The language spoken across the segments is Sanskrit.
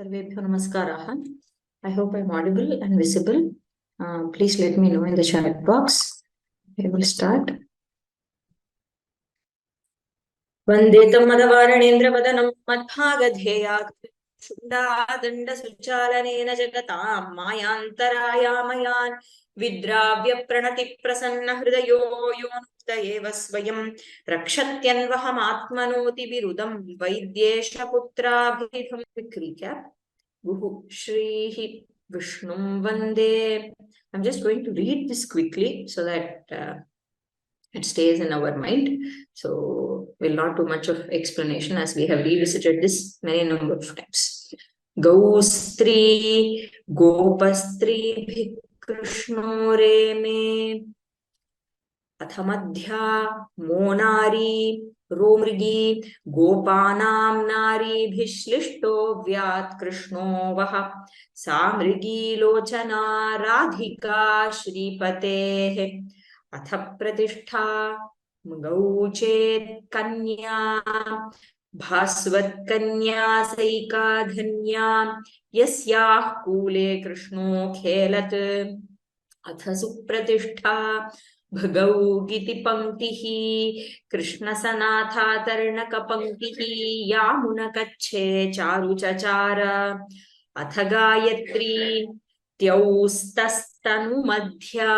Sarvebhyo namaskaraः. I hope I'm audible and visible. Please let me know in the chat box. We will start. Vandetam madavaranendravadanam madbhagadheya shundadandasulchalanena jagatam mayantarayamayan vidravya pranati prasanna hridayo yonutayeva swayam rakshatyanvahamatmanoti birudam vaidyesha putrabhidham. Quick recap. Guhu Shrihi Vishnum Vande. I'm just going to read this quickly so that it stays in our mind. So we'll not do much of explanation as we have revisited this many number of times. Gaustri Gopastri Krishno Reme Athamadhya Monari Romrigi Gopanam Naribhishlishto Vyat Krishno Vaha Samrigi Lochana Radhika Shripatehe Atha Pratishtha Gauchet Kanya Bhasvat Kanya Saika Dhanya Yasyah Kule Krishno Khelat Atha Supratishtha Bhagau Giti Panktihi Krishna Sanatha Tarnaka Panktihi Yamuna Kache Charu Chachara Atha Gayatri Tyaustastanu Madhya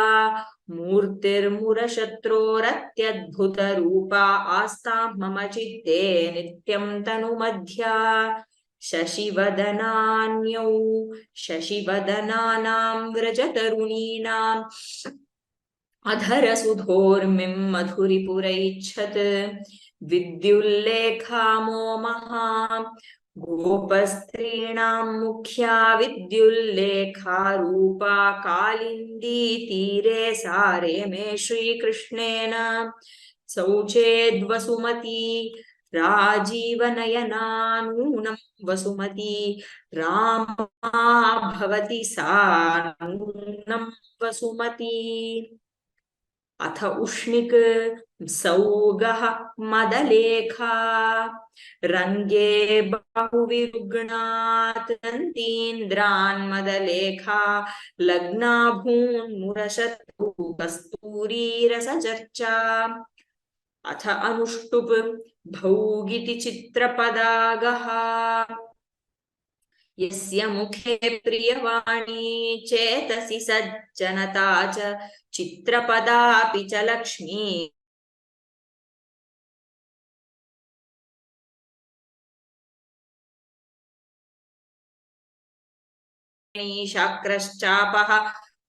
Murtir Murashatro Ratyadbhuta Rupa Asta Mama Chitte Nityam Tanu Madhya Shashivadananyau Shashivadananam Vrajataruninaam अधरसुधोर्मिं मधुरिपुरैच्छत् विद्युल्लेखामो महा गोपस्त्रीणां मुख्या विद्युल्लेखारूपा कालिन्दी तीरे सारे मे श्रीकृष्णेन शौचेद्वसुमती राजीवनयना नूनं वसुमती रामा भवति सा नूनं वसुमती अथ उष्णिक सौगः मदलेखा रंगे बहुविरुग्णात् तन्तीन्द्रान् मदलेखा लग्ना भून्मुरशतु कस्तूरी रसचर्चा अथ अनुष्टुप भौगिति चित्रपदागः यस्य मुखे प्रियवाणी चेतसि सज्जनता च चित्रपदापि च लक्ष्मी शाक्रश्चापः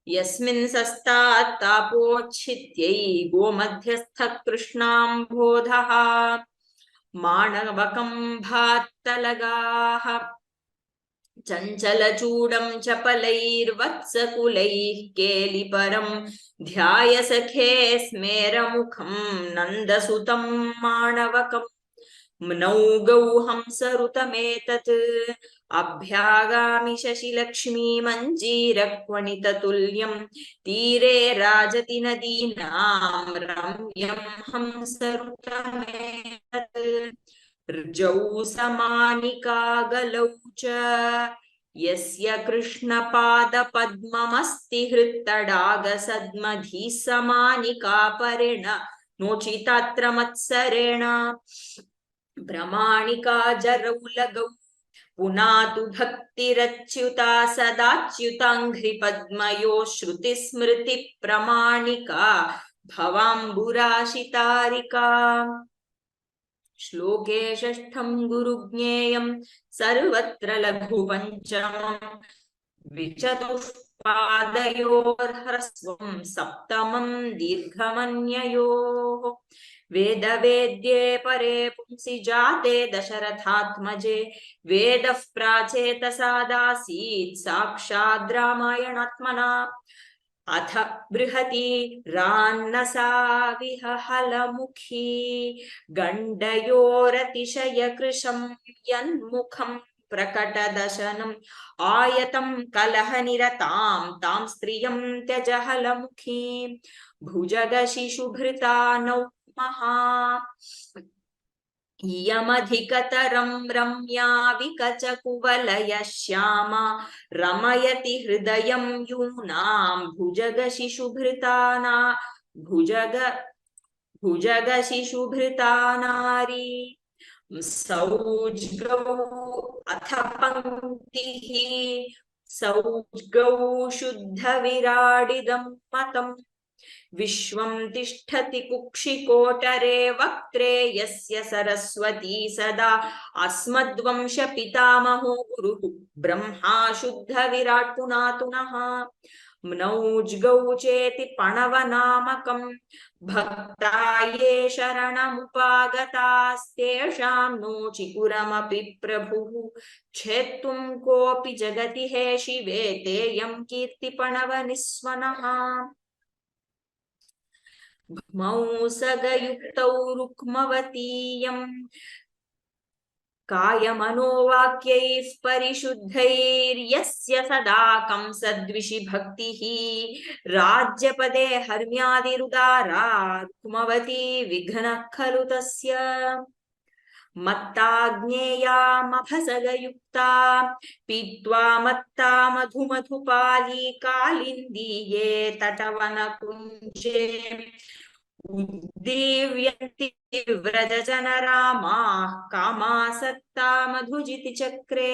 यस्मिन् सस्तात् तापोच्छित्यै गोमध्यस्थः कृष्णाम्भोधः माणवकं भात्तलगाः चञ्चलचूडं चपलैर्वत्सकुलैः केलिपरं ध्याय सखे स्मेरमुखं नन्दसुतं माणवकं नौगौ हंसरुतमेतत् अभ्यागामि शशिलक्ष्मी मञ्जीरक्वणिततुल्यं तीरे राजति नदीनां रम्यं हंसरुतमेतत् ऋजौ समानिकागलौ च यस्य कृष्णपादपद्ममस्ति हृत्तडागसद्मधिः समानिकापरेण नोचितात्र मत्सरेण भ्रमाणिका जरौ लगौ पुनातु भक्तिरच्युता सदाच्युताङ्घ्रिपद्मयो श्रुतिस्मृतिप्रमाणिका भवाम्बुराशितारिका श्लोके षष्ठं गुरुज्ञेयं सर्वत्र लघुपञ्चमं द्विचतुष्पादयोर्ह्रस्वं सप्तमं दीर्घमन्ययोः वेदवेद्ये परे पुंसि जाते दशरथात्मजे वेदः प्राचेतसादासीत् साक्षाद् रामायणात्मना अथ बृहती रान्नसा विहहलमुखी गण्डयोरतिशयकृशं यन्मुखं प्रकटदशनम् आयतं कलहनिरतां तां स्त्रियं त्यजहलमुखीं भुजगशिशुभृता नौ महा यमधिकतरं रम्या विकचकुवलय श्यामा रमयति हृदयं यूनां भुजगशिशुभृता नारी सौज्गौ अथ पंक्तिः सौज्गौ शुद्धविराडिदं मतम् विश्वं तिष्ठति कुक्षिकोटरे वक्त्रे यस्य सरस्वती सदा अस्मद्वंश पितामहो गुरुः ब्रह्मा शुद्धविराट् पुनातुनः म्नौज्गौ चेति पणवनामकं भक्ता ये शरणमुपागतास्तेषां नो चिकुरमपि प्रभुः छेत्तुं कोऽपि जगति हे शिवे तेयं कीर्तिपणवनिस्वनः मौसगयुक्तौ रुक्मवतीयं कायमनोवाक्यैः परिशुद्धैर्यस्य सदा कंसद्विषि भक्तिः राज्यपदे हर्म्यादिरुदारा रुक्मवती विघ्नः खलु तस्य मत्ताज्ञेयामभसगयुक्ता पीत्वा मत्ता मधुमधुपाली कालिन्दीये तटवनकुञ्जे उद्दीव्यन्ति व्रजजनरामाः कामासक्ता मधुजितिचक्रे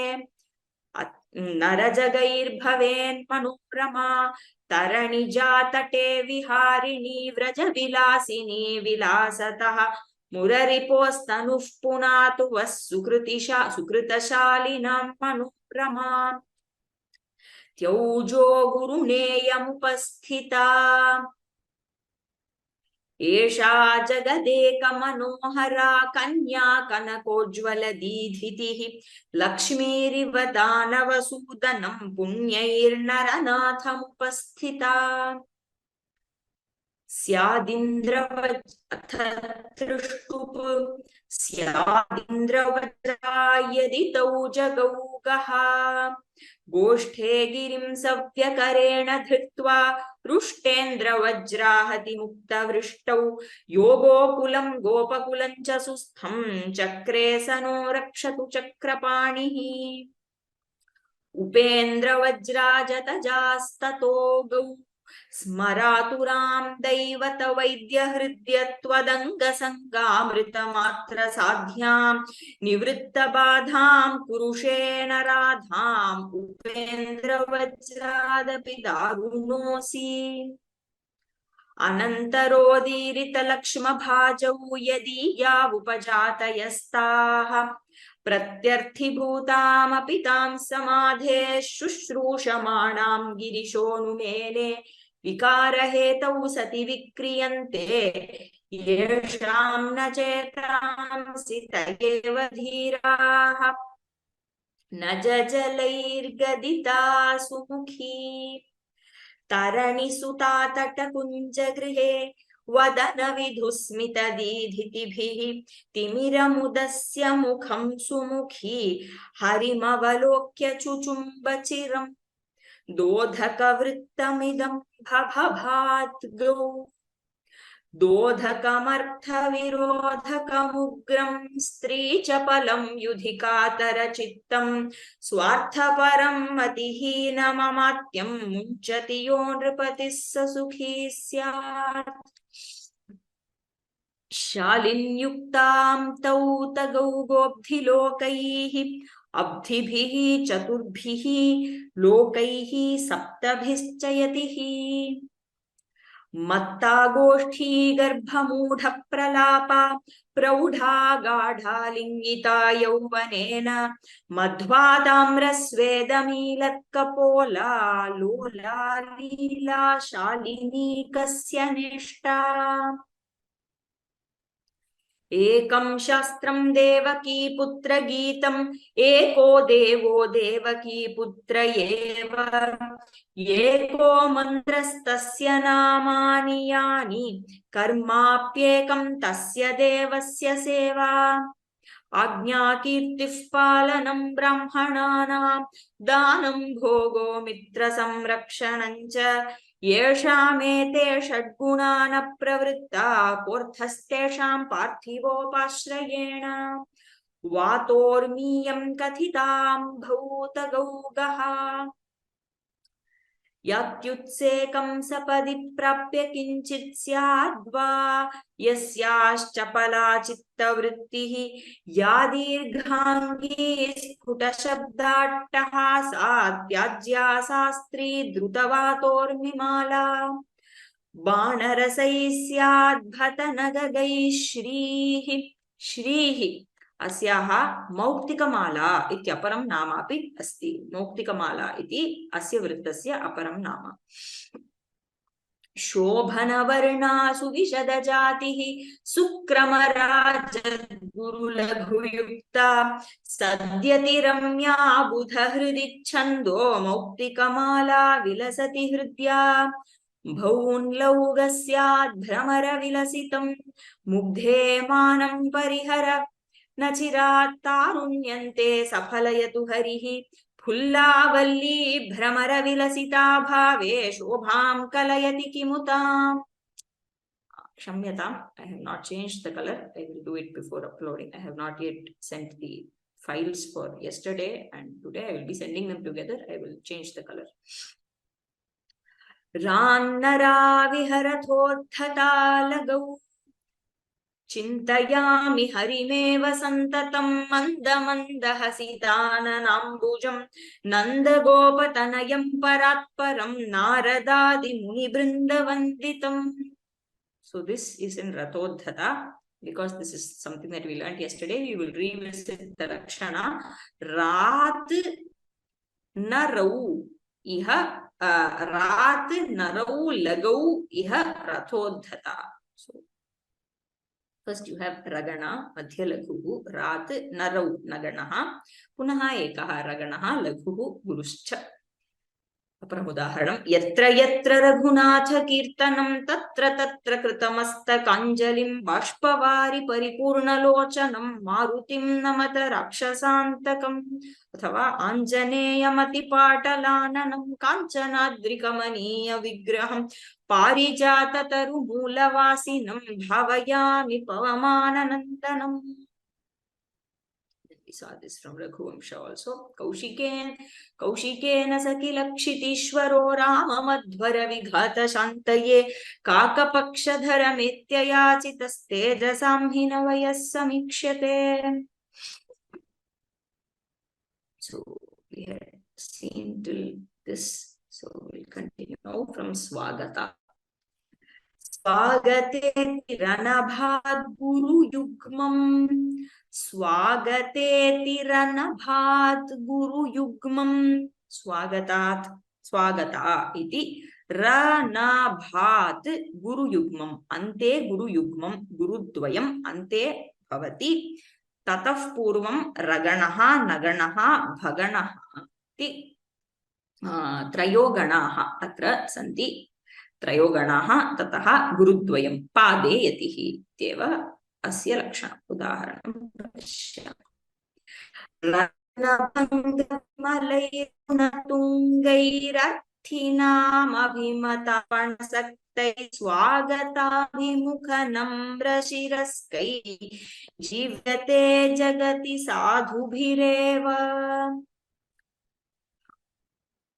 नरजगैर्भवेन् मनोरमा तरणिजातटे विहारिणी व्रजविलासिनी विलासतः मुररिपोस्तनुः पुनातु वः सुकृतशालिनां मनोरमा त्यौजो गुरुनेयमुपस्थिता एषा जगदेकमनोहरा कन्या कनकोज्ज्वलदीधितिः लक्ष्मीरिव दानवसूदनं पुण्यैर्नरनाथमुपस्थिता स्यादिन्द्रवज्रा यदि तौ जगौगः गोष्ठे गिरिं सव्यकरेण धृत्वा रुष्टेन्द्रवज्राहति मुक्तवृष्टौ यो गोकुलं गोपकुलं च सुस्थं चक्रे स नो रक्षतु चक्रपाणिः उपेन्द्रवज्राजतजास्ततो गौ स्मरातुरां दैवतवैद्यहृद्यत्वदङ्गसङ्गामृतमात्रसाध्यां निवृत्तबाधां कुरुषेण राधाम् उपेन्द्रवज्रादपि दारुणोऽसि अनन्तरोदीरितलक्ष्मभाजौ यदीया उपजातयस्ताः प्रत्यर्थिभूतामपि तां समाधे शुश्रूषमाणां गिरिशोऽनुमेने विकारहेतौ सति विक्रियन्ते येषां न चेतांसि त एव धीराः न जलैर्गदिता सुमुखी तरणिसुता तटकुञ्जगृहे वदनविधुस्मितदीधितिभिः तिमिरमुदस्य मुखं सुमुखी हरिमवलोक्य चुचुम्बचिरम् दोधकवृत्तमिदं भभात् गौ दोधकमर्थविरोधकमुग्रं स्त्रीचपलं युधिकातरचित्तं स्वार्थपरं मतिहीनममात्यं मुञ्चति यो नृपतिः स सुखी स्यात् शालिन्युक्तां तौ तगौ गोब्धिलोकैः अब्धिभिः चतुर्भिः लोकैः सप्तभिश्च यतिः मत्ता गोष्ठी गर्भमूढ प्रलापा प्रौढा गाढालिङ्गिता यौवनेन मध्वा ताम्रस्वेदमीलत्कपोला लोला लीला शालिनी कस्य निष्ठा एकं शास्त्रं देवकी पुत्र गीतम् एको देवो देवकी पुत्र एव एको मन्त्रस्तस्य नामानि यानि कर्माप्येकं तस्य देवस्य सेवा आज्ञाकीर्तिः पालनं ब्राह्मणानां दानं भोगो मित्रसंरक्षणं च येषामेते षड्गुणा न प्रवृत्ता कोऽर्थस्तेषां पार्थिवोपाश्रयेण वातोर्मीयं कथितां भूतगौगः यत्युत्सेकं सपदि प्राप्य किञ्चित् स्याद्वा यस्याश्चपला चित्तवृत्तिः या दीर्घाङ्गी स्फुटशब्दाट्टहासा त्याज्या शास्त्री द्रुतवातोर्मिमाला बाणरसैः स्याद्भतनगगैः श्रीः श्रीः अस्याः मौक्तिकमाला इत्यपरं नामापि अस्ति। मौक्तिकमाला इति अस्य वृत्तस्य अपरं नाम। शोभनवर्णा सुविशदजातिः सुक्रमराजगुरुलघुयुक्ता सद्यतिरम्या बुधहृदि छन्दो मौक्तिकमाला विलसति हृद्या भौन्लौगस्याद्भ्रमरविलसितं मुग्धे मानं परिहर न चिरात् तारुण्यन्ते सफलयतु हरिः फुल्लावल्ली भ्रमरविलसिता भावे शोभां कलयति किमुताम्। क्षम्यताम्, I have not changed the color. I will do it before uploading. I have not yet sent the files for yesterday and today. I will be sending them together. I will change the color. रान्नरा विहरथोत्थता लगौ चिन्तयामि हरिमेव सन्ततं मन्दमन्दहसिताननाम्बुजं नन्दगोपतनयं परात्परं नारदादिमुनिवृन्दवन्दितम्. So this is in Rathodhata. Because this is something that we learned yesterday, we will revisit the Lakshana. Rat narau iha rat narau lagau iha Rathodhata. So first you have Ragana, Madhya Laghuhu, Rat, Narau, Naganaha, Punaha Ekaha Raganaha, Laghuhu, Guruscha. अपरमुदाहरणं यत्र यत्र रघुनाथ कीर्तनं तत्र तत्र कृतमस्तकाञ्जलिं बाष्पवारि परिपूर्णलोचनं मारुतिं नमत राक्षसान्तकम् अथवा आञ्जनेयमतिपाटलाननं काञ्चनाद्रिकमनीय विग्रहं पारिजाततरुमूलवासिनं भावयामि पवमाननन्दनम्. We saw this from Raghuvamsha also. कौशिकेन सकिलक्षितीश्वरो राममध्वरविघातशान्तये काकपक्षधरमेत्ययाचितस्तेजसां हि न वयः समीक्ष्यते. So we had seen till this. So we'll continue now from Swagata. स्वागते तिरनभाद् गुरुयुग्मम् स्वागते तिरनभाद् गुरुयुग्मम् स्वागतात् स्वागता इति रनभात् गुरुयुग्मम् अन्ते गुरुयुग्मम् गुरुद्वयम् अन्ते भवति ततः पूर्वं रगणः नगणः भगणः इति त्रयो गणाः अत्र सन्ति त्रयो गणाः ततः गुरुद्वयं पादे यतिः इत्येव अस्य लक्षणम् उदाहरणं रत्नभङ्गमलैर्गुणतुङ्गैरर्थिनामभिमतपणसक्तैः स्वागताभिमुखनम्रशिरस्कैः जीव्यते जगति साधुभिरेव.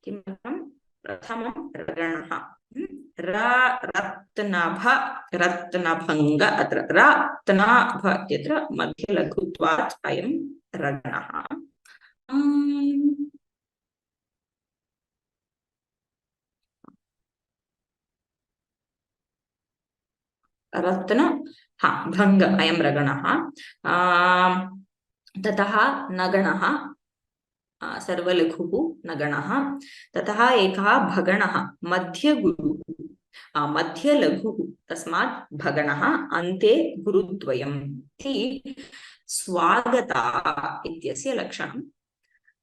किमर्थं? प्रथमं रगणः रत्नभ रत्नभङ्ग अत्र रत्नभ इत्यत्र मध्यलघुत्वात् अयं रगणः. रत्न भङ्ग अयं रगणः. ततः नगणः सर्वलघुः नगणः. ततः एकः भगणः मध्यगुरुः मध्यलघुः तस्मात् भगणः अन्ते गुरुद्वयम् इति स्वागता इत्यस्य लक्षणम्.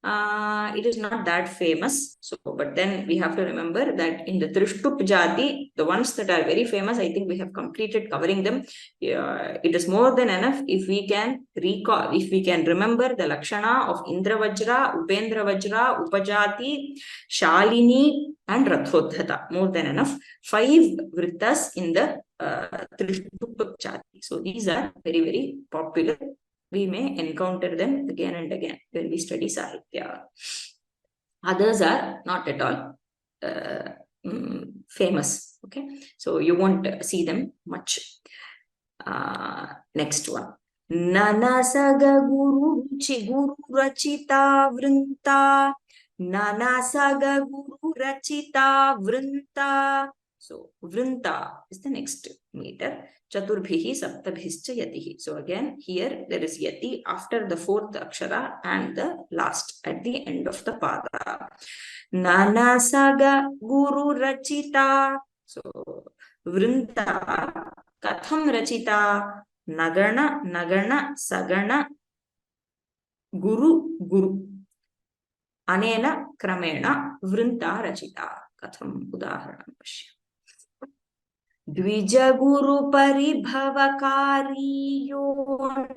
it is not that famous. So, but then we have to remember that in the Trishtup Jati, the ones that are very famous, I think we have completed covering them. It is more than enough if we can recall, if we can remember the Lakshana of Indra Vajra, Upendra Vajra, Upajati, Shalini, and Rathodhata. More than enough. 5 Vrittas in the Trishtup Jati. So these are very, very popular. We may encounter them again and again when we study Sahitya. Others are not at all famous. Okay, so you won't see them much. Next one. Nanasaga Guru Rachita Vrunta. Nanasaga Guru Rachita Vrunta. So Vrunta is the next meter. Chaturbhihi saptabhischa yatihi. So again, here there is yati after the 4th akshara and the last at the end of the pada. Nanasaga Guru Rachita. So Vrunta Katham Rachita Nagana Nagana Sagana Guru Guru Anena Kramena Vrunta Rachita. Katham Udaharanam Pashya. Dvijaguru paribhavakari yo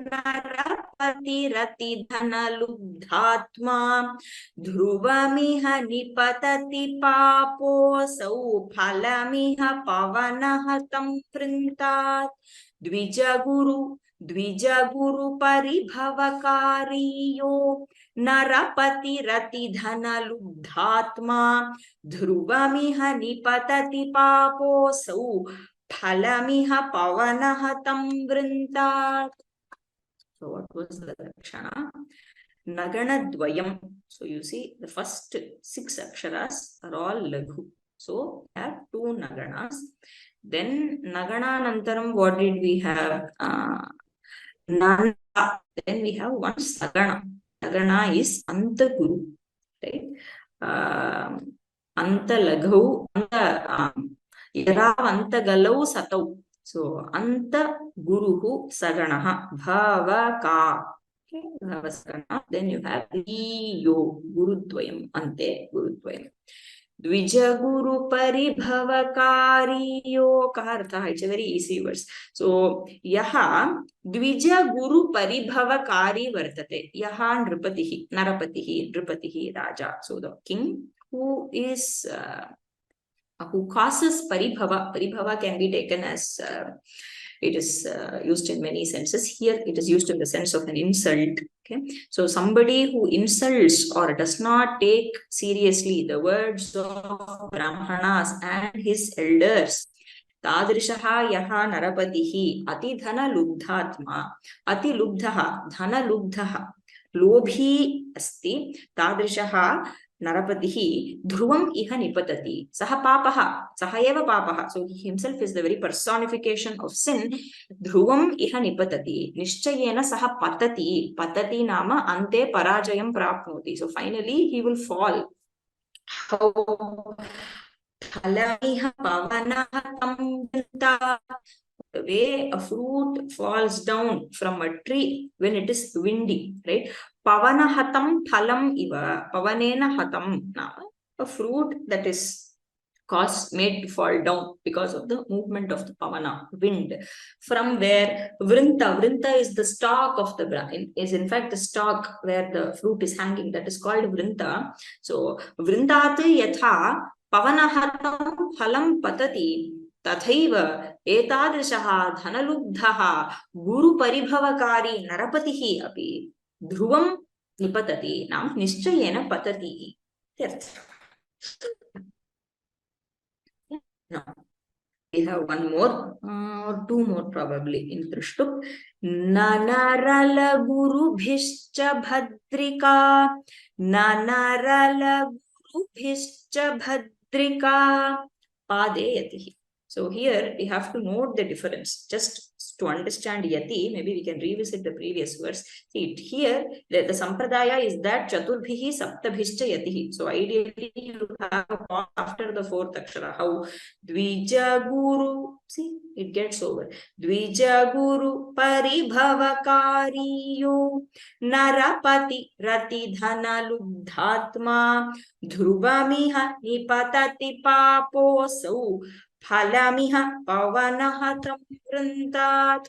narapati rati dhana lubdhatma dhruvamiha nipatati papo sau phalamiha pavanahatam printat. Dvijaguru paribhavakari yo narapati rati dhana lubdhatma dhruvamiha nipatati papo sau phalamiha pavanahatam vrintat. So what was the Lakshana? Nagana Dvayam. So you see the first 6 aksharas are all Laghu. So we have 2 Naganas. Then Nagana Nantaram, what did we have? Nanda. Then we have one Sagana. Sagana is Anta Guru. Right? Anta Laghu, Anta Yara Anta Galau Satau. So Anta Guruhu Saganaha Bhavaka. Okay, Bhavasagana. Then you have Yo Gurudvayam Ante Gurudvayam. Dvijaguru paribhavakariyo kahartha. It's a very easy verse. So yaha Dvijaguru paribhavakari vartate. Yaha Narapatihi Raja. So the king who is who causes paribhava. Paribhava can be taken as it is used in many senses. Here it is used in the sense of an insult. Okay, so somebody who insults or does not take seriously the words of Brahmanas and his elders. Tadrishaha yaha narapatihi ati dhana lubdhatma. Ati lubdhaha dhana lubdhaha lobhi asti. Tadrishaha Narapatihi dhruvam iha nipatati. Saha papaha. Saha eva papaha. So he himself is the very personification of sin. Dhruvam iha nipatati. Nishchayena saha patati. Patati nama ante parajayam prapnoti. So finally he will fall. How phalamiha pavanaha tamvanta. The way a fruit falls down from a tree when it is windy, right? Pavana hatam phalam iva. Pavanena hatam. Now, a fruit that is made to fall down because of the movement of the pavana, wind. From where Vrinta. Vrinta is the stalk of the is in fact the stalk where the fruit is hanging. That is called Vrinta. So Vrintat yatha pavanahatam phalam patati. Tathaiva etadrishaha dhanalubdhaha guru paribhavakari narapatihi api dhruvam nipatati nam nischayena patati. Now we have one more or 2 more probably in Trishtup. Nanarala guru bhischa bhadrika. Nanarala guru bhischa bhadrika padeyatihi. So here we have to note the difference. Just to understand yati, maybe we can revisit the previous verse. See, here, the sampradaya is that chaturbhihi saptabhischa yatihi. So ideally, you have a pause after the fourth akshara. How? Dvija guru. See, it gets over. Dvija guru paribhavakariyo narapati rati dhana lubdhatma dhruvamiha nipatati paposau phalamiha pavanaha vrindat.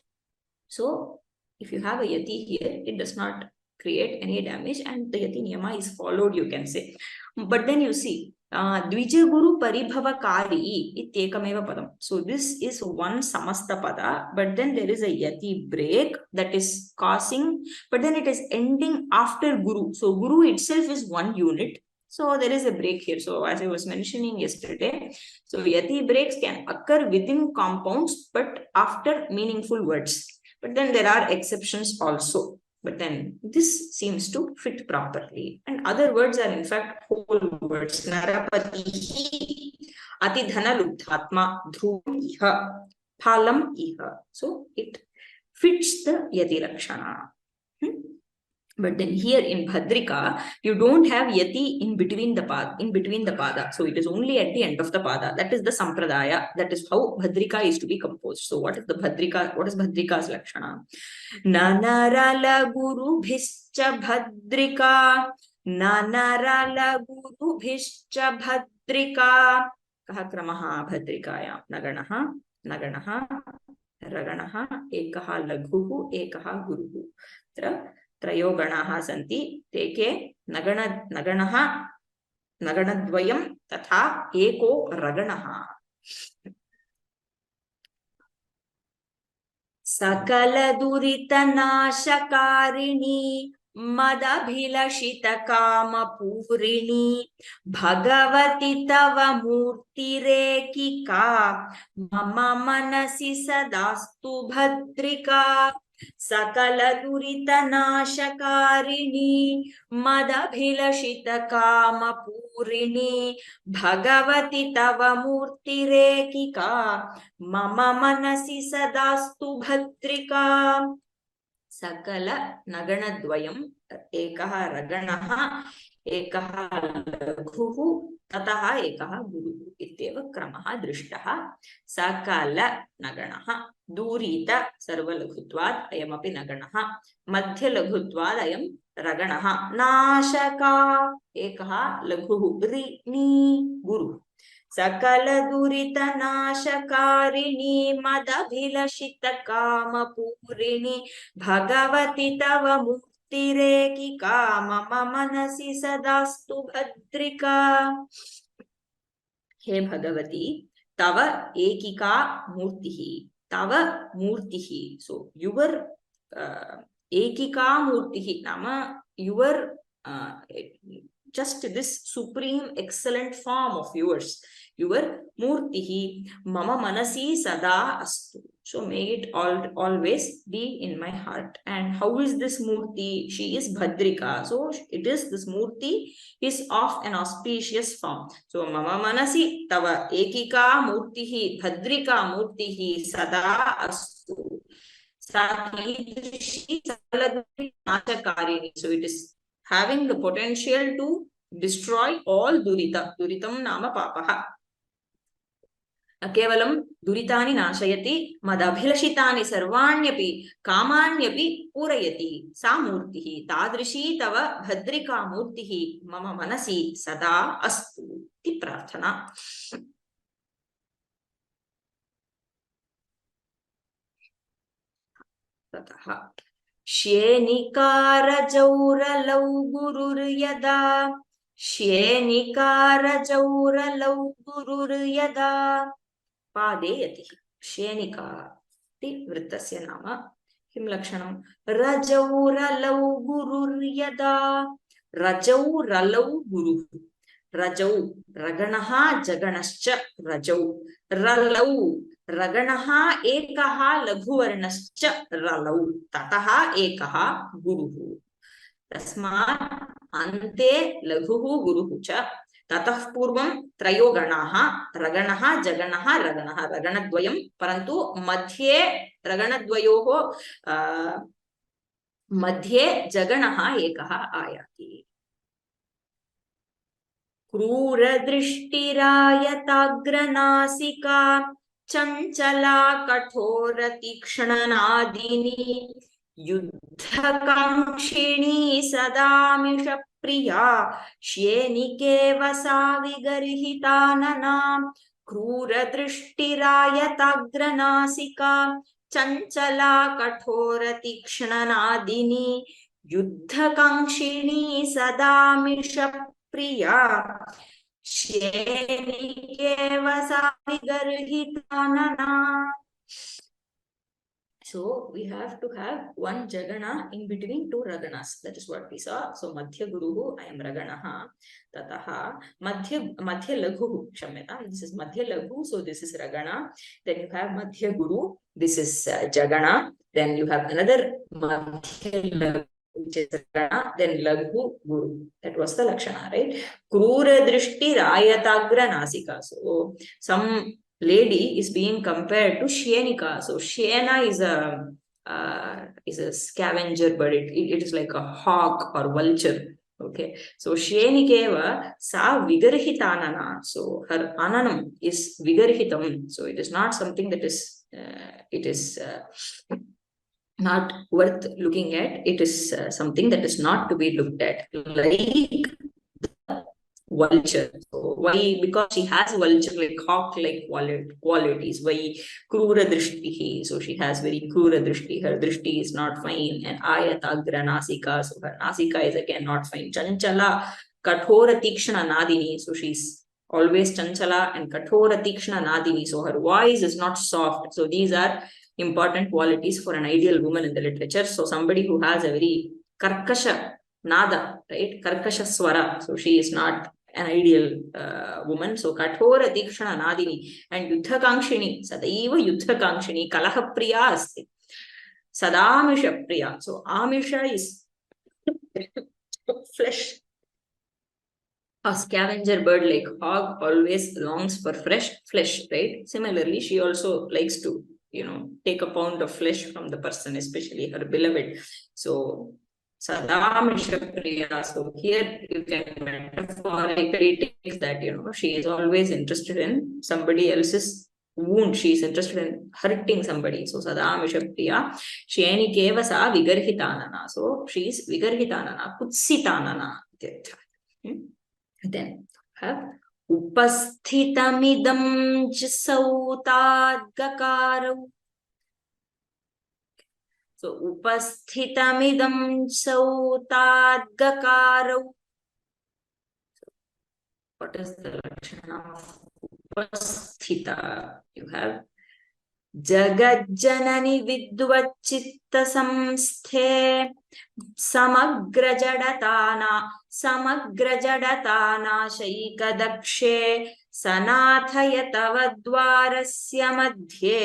So, if you have a yati here, it does not create any damage and the yati niyama is followed, you can say. But then you see, Dvija Guru Paribhavakari ityekameva padam. So this is one samasta pada, but then there is a yati break that is causing, but then it is ending after Guru. So Guru itself is one unit. So there is a break here. So as I was mentioning yesterday, so yati breaks can occur within compounds, but after meaningful words. But then there are exceptions also. But then this seems to fit properly. And other words are in fact whole words. Narapatihi, atidhana lubdhatma, dhruvam iha, phalam iha. So it fits the yati lakshana. But then here in Bhadrika, you don't have yati in between the pada. So it is only at the end of the pada. That is the sampradaya. That is how Bhadrika is to be composed. So what is the Bhadrika? What is Bhadrika's lakshana? Nanarala guru bhischa Bhadrika. Nanarala guru bhischa Bhadrika. Kaha kramaha Bhadrikaya. Naganaha, raganaha, ekaha laghuhu, ekaha guruhu. त्रयो गणाः सन्ति तेके नगणः नगणद्वयं तथा एको रगणः सकल दुरितनाशकारिणी मदभिलषित कामपूरिणी भगवति तव मूर्तिरेकिका मम मनसि सदास्तु भद्रिका सकल दुरितनाशकारिणी मदभिलषित कामपूरिणी भगवति तव मूर्तिरेकिका मम मनसि सदास्तु भद्रिका सकल नगणद्वयम् एकः रगणः एकः लघुः ततः एकः गुरुः इत्येव क्रमः दृष्टः सकल नगणः दूरीत सर्वलघुत्वात् अयमपि नगणः मध्यलघुत्वात् अयं रगणः नाशका एकः लघुः ऋणी गुरुः सकल दुरित नाशकारिणी मदभिलषित कामपूरिणी भगवति तव मूर्तिरेकिका मम मनसि सदास्तु भद्रिका। हे भगवती तव एकिका मूर्तिः तव मूर्तिः सो युवर एकिका मूर्तिः नाम your just this supreme excellent form of yours, your murtihi mama manasi sada astu. So may it always be in my heart. And how is this murti? She is Bhadrika. So it is, this murti is of an auspicious form. So mama manasi tava ekika murtihi Bhadrika murtihi sada astu. So it is having the potential to destroy all durita. Duritam nama papaha. Kevalam duritani nashayati madabhilashitani sarvanyapi kamanyapi purayati sa murtihi tadrishi tava bhadrika murtihi mama manasi sada astu. Iti prarthana. Tataha. श्येनिकारजौरलौ गुरुर्यदा श्येनिकारजौरलौ गुरुर्यदा पादे यतिः श्येनिका इति वृत्तस्य नाम किं लक्षणं रजौरलौ गुरुर्यदा रजौरलौ गुरुः रजौ रगणः जगणश्च रजौ रलौ रगणः एकः लघुवर्णश्च रलौ ततः एकः गुरुः तस्मात् अन्ते लघुः गुरुः च ततः पूर्वं त्रयो गणाः रगणः जगणः रगणः रगणद्वयं परन्तु मध्ये रगणद्वयोः मध्ये जगणः एकः आयाति क्रूरदृष्टिरायताग्रनासिका चञ्चला कठोरतीक्ष्णनादिनी युद्धकाङ्क्षिणी सदामिषप्रिया श्येनिकेव सा विगर्हितानना क्रूरदृष्टिरायताग्रनासिका चञ्चला कठोरतीक्ष्णनादिनी युद्धकाङ्क्षिणी सदामिषप्रिया श्येनिकेव सा विगर्हितानना. So we have to have one Jagana in between two Raganas. That is what we saw. So Madhya Guruhu, I am Raganaha. Tataha Madhya Laghu, Kshamyata. This is Madhya Laghu. So this is Ragana. Then you have Madhya Guru. This is Jagana. Then you have another Madhya Laghu, which is Ragana. Then Laghu Guru. That was the Lakshana, right? Krura Drishti Rayatagra Nasika. So some lady is being compared to Shyenika. So Shyena is a scavenger bird. It is like a hawk or vulture. Okay. So Shyenikeva sa vigarhitanana. So her ananam is vigarhitam. So it is not something that is not worth looking at. It is something that is not to be looked at. Like vulture. So why? Because she has vulture like hawk-like qualities. Why krura drishtihi? So she has very krura drishti. Her drishti is not fine. And ayatagra nasika. So her nasika is again not fine. Chanchala kathora tikshana nadini. So she's always chanchala and kathora tikshana nadini. So her voice is not soft. So these are important qualities for an ideal woman in the literature. So somebody who has a very karkasha nada, right? Karkasha swara. So she is not an ideal woman. So kathora tikshana nadini and yuddhakankshini, sadaiva yuddhakankshini, kalahapriya asti, sadamisha priya. So amisha is flesh. A scavenger bird like hog always longs for fresh flesh, right? Similarly, she also likes to, take a pound of flesh from the person, especially her beloved. So Sadamisha Priya. So here you can metaphorically take that, she is always interested in somebody else's wound. She is interested in hurting somebody. So Sadamisha Priya. Shyenikeva sa vigarhitanana. So she is vigarhitanana, kutsitanana. Then have upasthitamidam jasautadgakaru. So upasthitamidam sautadgakaru. What is the Lakshana of upasthita? You have Jagadjanani vidvachitta samsthe samagrajadatana shaikadakshe sanathayatavadvarasya madhye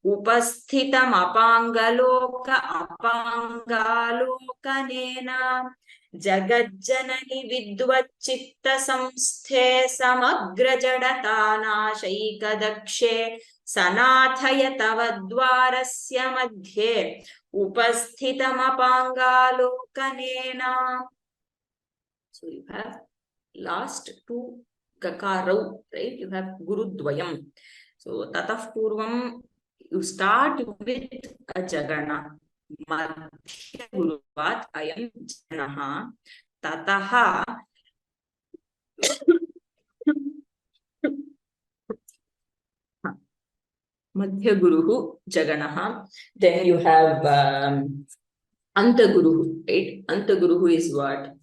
upasthitam apangalokanena Jagadjanani vidvachitta samsthe samagrajadatana shaikadakshe sanathayatavadvarasya madhye upasthitamapangalokkanena. So you have last two gakarau, right? You have gurudvayam. So tatah purvam, you start with a jagana. Madhya guruvat ayam janaha. Tataha Madhya Guruhu Jaganaha. Then you have Anta Guruhu, right? Anta Guruhu is what?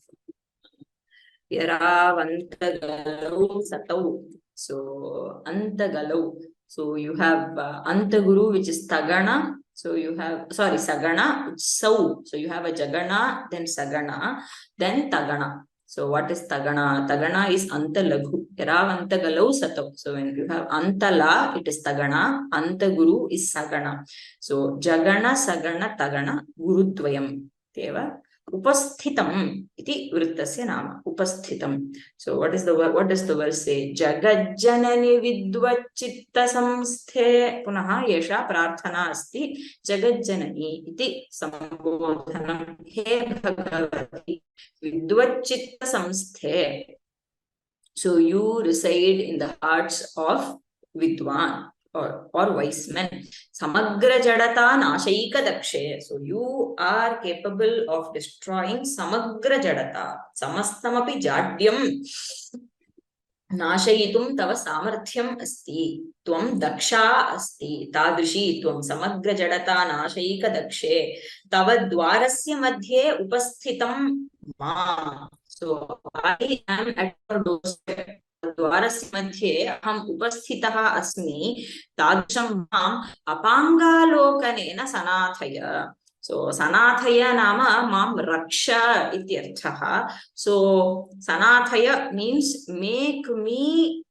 Yaravantagalau Satau. So Antagalau. So you have Anta Guru, which is Tagana. So you have, Sagana, Sau. So you have a Jagana, then Sagana, then Tagana. So what is Tagana? Tagana is Antalaghu. Yaravantagalau Satau. So when you have Antala, it is Tagana. Antaguru is Sagana. So Jagana, Sagana, Tagana, Gurudvayam. Teva. Upasthitam iti vrittasya nama. Upasthitam. So what is the word? What does the verse say? Jagajjanani vidvachitta samsthe. Punaha yesha prarthana asti. Jagajjanani iti sambodhanam. He Bhagavati vidvachitta samsthe. So you reside in the hearts of Vidwan or wise men. Samagra Jadata Nashaika Dakshe. So you are capable of destroying Samagra Jadata. Samastamapi Jadyam नाशयितुं तव सामर्थ्यम् अस्ति त्वं दक्षा अस्ति तादृशी त्वं समग्र जडता नाशयिक दक्षे तव द्वारस्य मध्ये उपस्थितं मां so I am at your doorstep द्वारस्य मध्ये अहम् उपस्थितः अस्मि तादृशं माम् अपाङ्गालोकनेन सनाथय So Sanathaya nama mam raksha ityarthaha. So Sanathaya means make me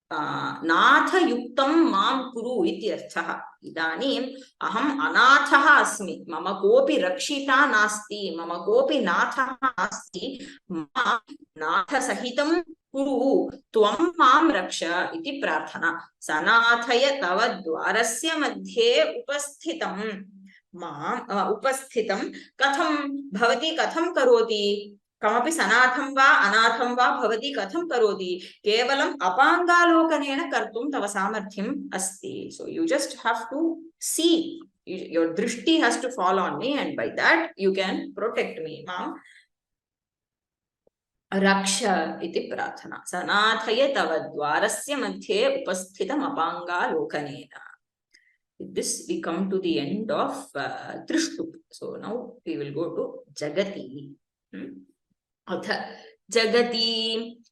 natha yuktam mam kuru ityarthaha. Idanim aham anathaha asmi. Mama kopi rakshita nasti. Mama kopi natha nasti. Ma natha sahitam kuru tvam mam raksha iti prarthana. Sanathaya tava dvarasya madhye upasthitam. माम् उपस्थितं कथं भवति कथं करोति कमपि सनाथं वा अनाथं वा भवति कथं करोति केवलम् अपाङ्गालोकनेन कर्तुं तव सामर्थ्यम् अस्ति so you just have to see your drishti has to fall on me and by that you can protect me माम् रक्ष इति प्रार्थना सनाथय तव द्वारस्य मध्ये उपस्थितम् अपाङ्गालोकनेन. With this, we come to the end of Trishtup. So now we will go to Jagati. Atha Jagati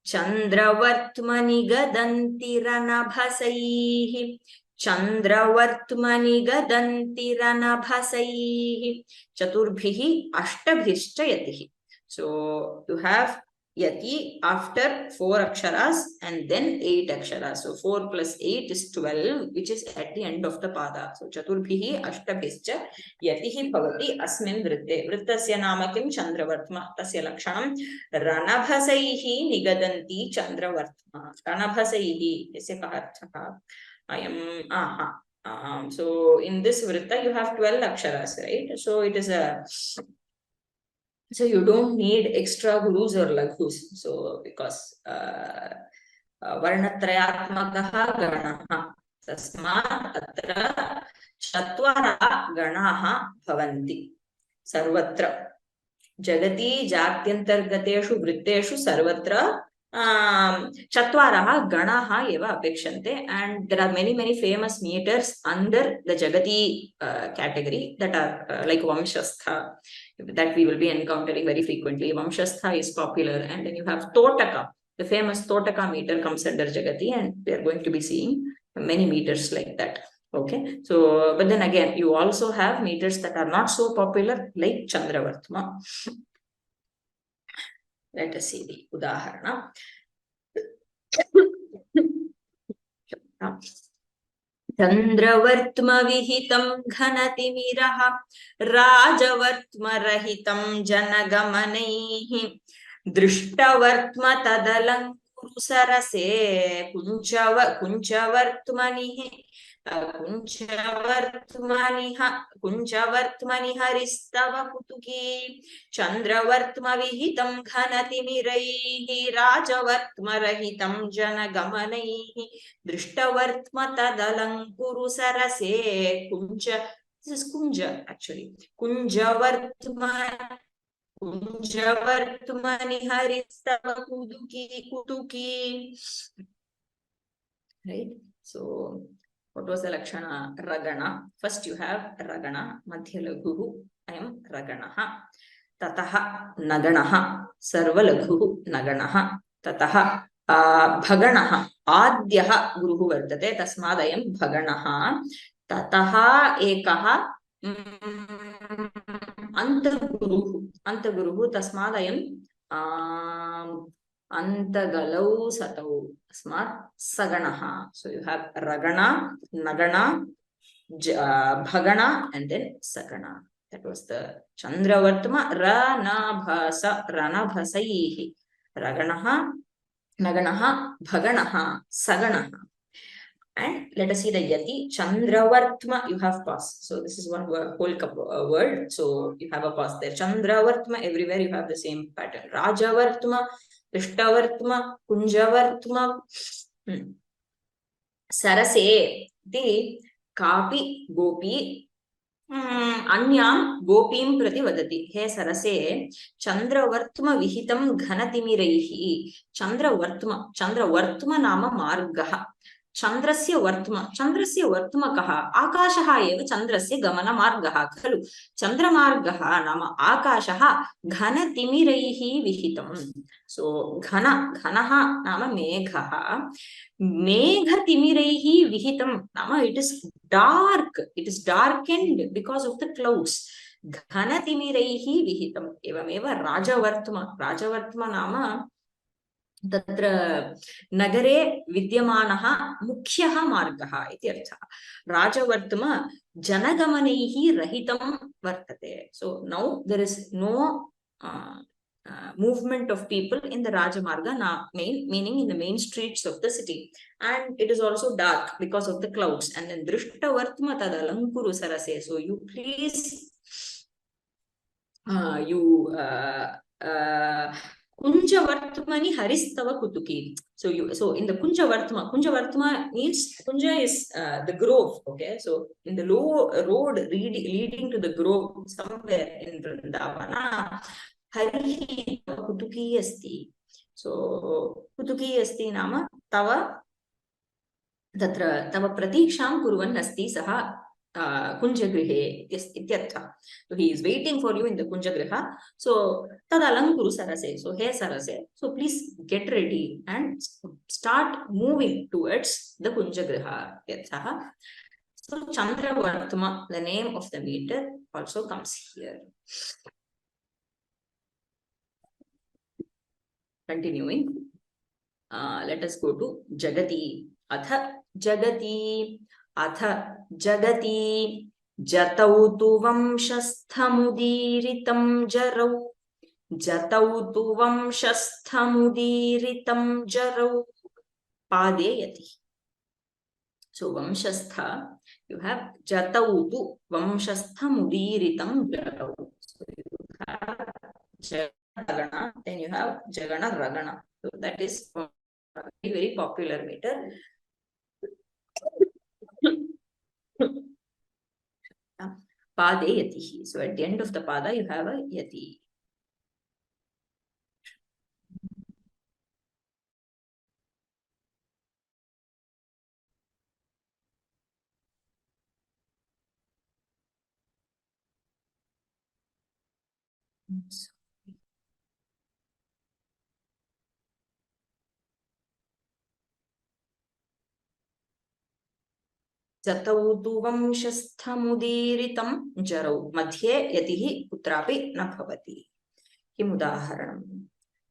Chandravartmani Gadanti Ranabhasaihi Chandravartmani Gadanti Ranabhasaihi Chaturbhihi Ashtabhishcha Yatihi. So you have Yati after 4 aksharas and then 8 aksharas. So 4 plus 8 is 12, which is at the end of the pada. So Chaturbhihi Ashtabhischa Yatihi Bhavati Asmin Vritte. Vrittasya nama kim Chandravartma. Tasya lakshanam Ranabhasaihi Nigadanti Chandravartma. Ranabhasaihi. Yasya kaharthaha. I am so in this vritta you have 12 aksharas, right? So it is a so you don't need extra gurus or laghus. So because varnatrayatmakaha ganaha tasmat atra chatvara ganaha bhavanti sarvatra jagati jatyantargateshu vritteshu sarvatra Chatvaraha Ganaha eva apekshante, and there are many famous meters under the Jagati category that are like Vamshastha that we will be encountering very frequently. Vamshastha is popular, and then you have Totaka. The famous Totaka meter comes under Jagati, and we are going to be seeing many meters like that. Okay, so but then again, you also have meters that are not so popular like Chandravartma. Let us see the udaharana. Chandravartma vihitam ghanatimiraha rajavartma rahitam janagamanaihi drishtavartma tadalankur sarase kunchavartmanihi kunchavartmani haristava kutuki chandravartma vihitam ghanatimiraihi rajavartma rahitam janagamanaihi drishtavartma tadalankuru sarase kunja. This is kunja actually. Kunjavartmani haristava kutuki. Right? So what was the lakshana? Ragana. First you have Ragana, Madhyalaghu, I am Raganaha. Tataha Naganaha, Sarvalaghu Naganaha. Tataha Bhaganaha, Adyaha Guruhu Vardate, Tasmadayam Bhaganaha. Tataha Ekaha Antaguruhu, Tasmadayam Antagalau Satau Asmat Saganaha. So you have Ragana, Nagana, Bhagana, and then Sagana. That was the Chandravartma Ranabhasa Ranabhasaihi Raganaha Naganaha Bhaganaha Saganaha. And let us see the Yati Chandravartma. You have pause. So this is one word, whole word. So you have a pause there. Chandravartma, everywhere you have the same pattern. Rajavartma, Rishtavartma, Kunjavartma. Sarase, the Kapi Gopi. अन्यां गोपीं प्रति वदति हे सरसे चंद्रवर्त्म विहितं घनतिमिरैः चंद्रवर्त्म नाम मार्गः चंद्रस्य वर्त्म कः आकाशः एव चंद्रस्य गमनमार्गः खलु चंद्रमार्गः नाम आकाशः घनतिमिरैः विहितं सो घनः नाम मेघः मेघतिमिरैः विहितं नाम it is darkened because of the clouds घनतिमिरैः विहितम् एवमेव राजवर्त्म नाम तत्र नगरे विद्यमानः मुख्यः मार्गः इति अर्थः राजवर्त्म जनगमनैः रहितं वर्तते so now there is no movement of people in the Rajamarga, meaning in the main streets of the city. And it is also dark because of the clouds. And then Drishtavartma tadalankuru sarase. So you please, Kunjavartmani haristava kutuki. So in the Kunjavartma means, Kunja is the grove, okay? So in the low road leading to the grove somewhere in Vrindavana, हरिः कुतुकी अस्ति सो कुतुकी अस्ति नाम तव तत्र तव प्रतीक्षां कुर्वन् अस्ति सः कुञ्जगृहे इत्यर्थः so he is waiting for you in the kunjagriha so tadalankuru sarase so hey sarase so please get ready and start moving towards the kunjagriha ityarthah so chandravartma the name of the meter also comes here. Continuing, let us go to Jagati. Atha Jagati Jatau tu vamshasthamudiritam jarau Jatau tu vamshasthamudiritam jarau Padeyati. So Vamshastha, you have Jatau tu vamshasthamudiritam jarau. So you have Ragana, then you have Jagana Ragana. So that is a very popular meter. Pade Yatihi. So at the end of the Pada, you have a Yati. Jatau tu vamshasthamudiritam jarau. Madhye yatihi kutrapi na bhavati. Kim udaharanam.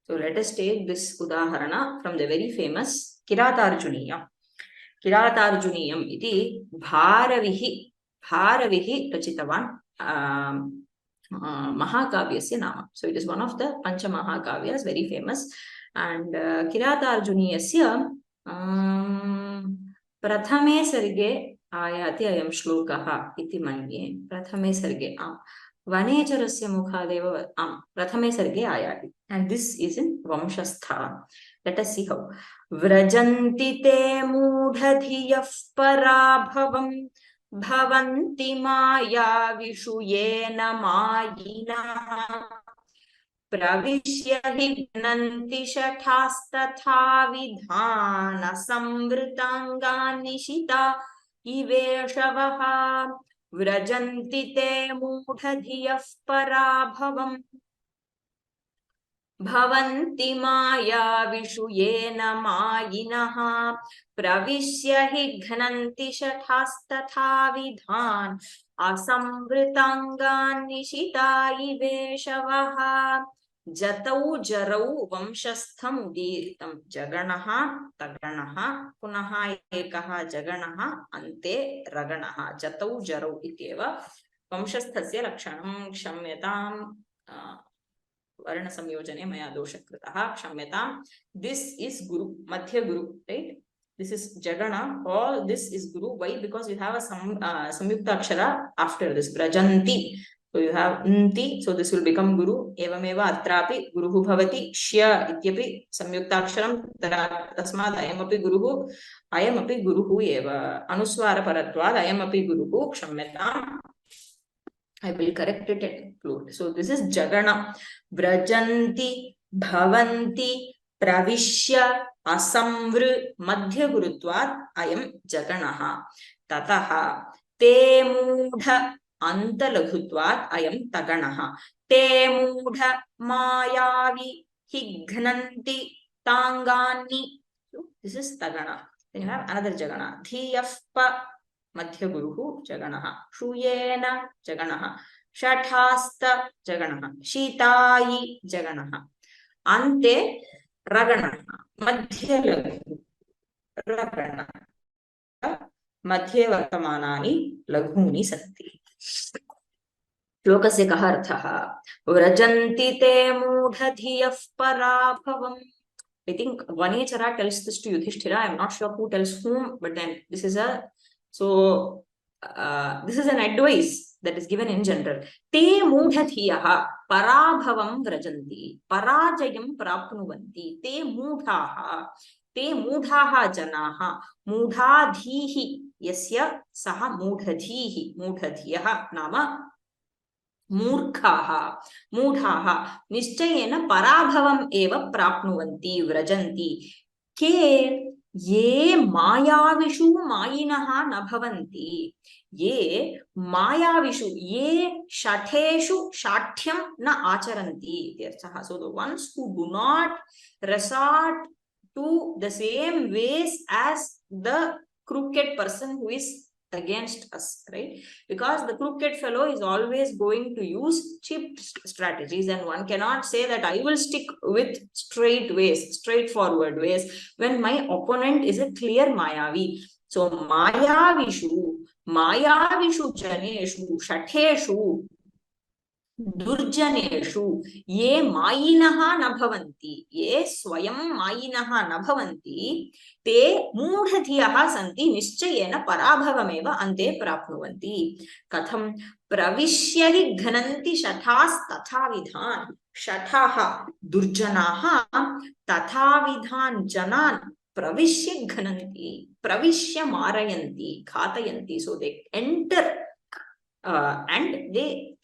So let us take this udaharana from the very famous Kiratarjuniyam. Kiratarjuniyam iti Bharavihi rachitavan Mahakavyasya nama. So it is one of the Pancha Mahakavyas, very famous. And Kiratarjuniyasya Prathame Sarge आयाति अयं श्लोकः इति मन्ये प्रथमे सर्गे वनेचरस्य मुखादेव प्रथमे सर्गे आयाति and this is in Vamshastha. Let us see how. व्रजन्ति ते मूढधियः पराभवं भवन्ति मायाविषु येन मायिनः प्रविश्य हि घ्नन्ति शठास्तथा विधान संवृताङ्गान्निशिता इवेशवः व्रजन्ति ते मूढधियः पराभवम् भवन्ति मायाविषु येन मायिनः प्रविश्य हि घ्नन्ति शठास्तथा विधान् असंवृताङ्गान्निशिता इवेशवः जतौ जरौ वंशस्थम् उदीरितं जगणः तगणः पुनः एकः जगणः अन्ते रगणः जतौ जरौ इत्येव वंशस्थस्य लक्षणं क्षम्यतां वर्णसंयोजने मया दोषः कृतः क्षम्यतां this is guru madhya guru right this is jagana all this is guru why because you have a samyukta akshara after this brajanti so you have nti so this will become guru evameva atrapi guruhu bhavati shya ityapi samyukta aksharam tasmad ayamapi guruhu eva anuswara paratvad ayamapi guruhu kshamyatam I will correct it and include. So this is Jagana. Vrajanti, Bhavanti, Pravishya, Asamvru, Madhya Gurutvat, Ayam Jaganaha. Tataha, Te Mudha, Antalagutvat, Ayam Taganaha. Te Mudha, Mayavi, Hignanti, Tangani. So this is Tagana. Then you have another Jagana. Dhiyafpa, मध्य गुरुः जगणः श्रूयेन जगणः षठास्त जगणः शीतायि जगणः अन्ते रगणः मध्ये लघु रगणः मध्ये वर्तमानानि लघूनि सन्ति श्लोकस्य कः अर्थः व्रजन्ति ते मूढधियः पराभवम् I think Vanechara tells this to Yudhishthira. I am not sure who tells whom, but then this is a this is an advice that is given in general. Te mudhathiyaha parabhavam vrajanti parajayam prapnuvanti te mudhaha janaha mudhadhihi yasya saha mudhadhiyaha nama मूर्खाः निश्चयेन पराभवम् एव प्राप्नुवन्ति व्रजन्ति के ये मायाविषु मायिनः न भवन्ति ये मायाविषु ये षठेषु शाठ्यं न आचरन्ति इत्यर्थः so the ones who do not resort to the same ways as the crooked person who is against us, right? Because the crooked fellow is always going to use cheap strategies, and one cannot say that I will stick with straightforward ways when my opponent is a clear Mayavi. So Mayavishu janeshu shatheshu दुर्जनेषु ये मायिनः न भवन्ति ये स्वयं मायिनः न भवन्ति ते मूढधियः सन्ति निश्चयेन पराभवमेव अन्ते प्राप्नुवन्ति कथं प्रविश्य हि घ्नन्ति शठास्तथाविधान् शठाः दुर्जनाः तथाविधान् जनान् प्रविश्य घ्नन्ति प्रविश्य मारयन्ति घातयन्ति so they enter and they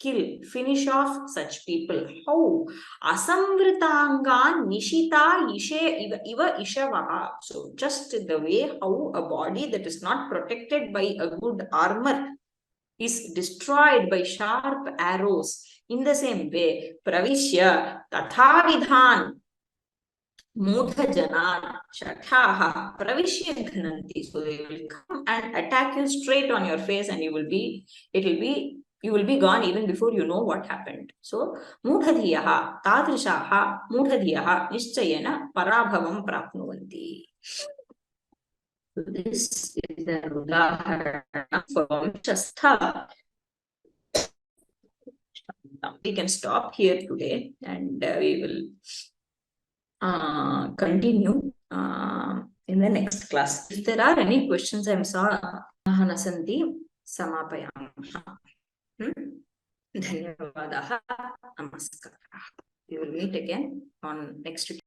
finish off such people. How? Asamvritangan nishita iva ishavaha. So just the way how a body that is not protected by a good armor is destroyed by sharp arrows. In the same way, pravishya tathavidhan Mudha Shataha Pravishya Ghananti. So they will come and attack you straight on your face, and you will be gone even before you know what happened. So Mudhadhiyaha Tadrishaha Mudhadhiyaha Nischayena Parabhavam Prapnuvanti. So this is the Udaharana for Vamshastha. We can stop here today, and we will continue in the next class. If there are any questions, I'm sorry, Nasanti Samapayamah. Dhanyavadaha. Namaskar. We will meet again on next week.